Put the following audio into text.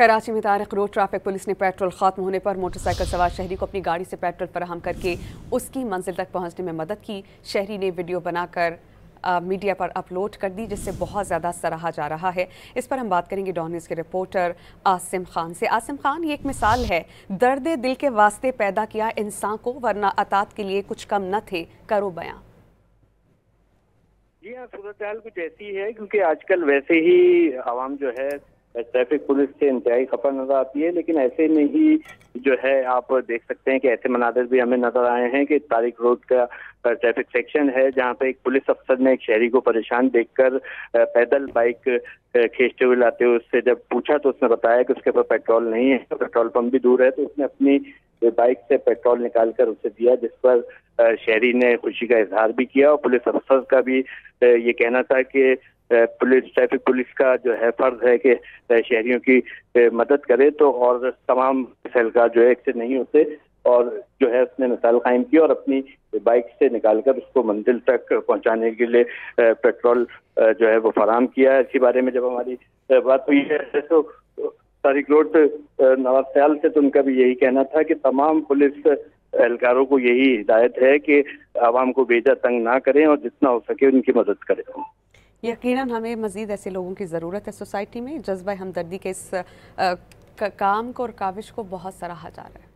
कराची में Tariq road traffic police ने petrol खत्म होने पर मोटरसाइकिल सवार शहरी को अपनी गाड़ी से पेट्रोल फराहम करके उसकी मंजिल तक पहुंचने में मदद की। शहरी ने वीडियो बनाकर मीडिया पर अपलोड कर दी, जिससे बहुत ज़्यादा सराहा जा रहा है। इस पर हम बात करेंगे डॉन न्यूज़ के रिपोर्टर आसिम खान से। आसिम खान, ये एक मिसाल है, दर्द दिल के वास्ते पैदा किया इंसान को, वरना अतात के लिए कुछ कम न थे, करो बयां। जी हाँ, सूरत हाल कुछ ऐसी है क्योंकि आजकल वैसे ही आवाम जो है ट्रैफिक पुलिस से इंतहाई खफा नजर आती है, लेकिन ऐसे में ही जो है आप देख सकते हैं कि ऐसे मनाजिर भी हमें नजर आए हैं कि तारिक रोड का ट्रैफिक सेक्शन है जहां पे एक पुलिस अफसर ने एक शहरी को परेशान देखकर पैदल बाइक खींचते हुए लाते हुए उससे जब पूछा तो उसने बताया कि उसके पास पेट्रोल नहीं है, पेट्रोल पंप भी दूर है, तो उसने अपनी बाइक से पेट्रोल निकालकर उसे दिया, जिस पर शहरी ने खुशी का इजहार भी किया। और पुलिस अफसर का भी ये कहना था कि ट्रैफिक पुलिस का जो है फर्ज है कि शहरियों की मदद करे तो और तमाम एहलकार जो है इससे नहीं होते, और जो है उसने मिसाल कायम की और अपनी बाइक से निकालकर उसको मंजिल तक पहुंचाने के लिए पेट्रोल जो है वो फराहम किया। इसी बारे में जब हमारी बात हुई है तो तारिक रोड नवाज ख्याल से तो उनका भी यही कहना था कि तमाम पुलिस एहलकारों को यही हिदायत है कि आवाम को बेजा तंग ना करें और जितना हो सके उनकी मदद करें। यकीनन हमें मज़ीद ऐसे लोगों की ज़रूरत है सोसाइटी में। जज्बा हमदर्दी के इस काम को और काविश को बहुत सराहा जा रहा है।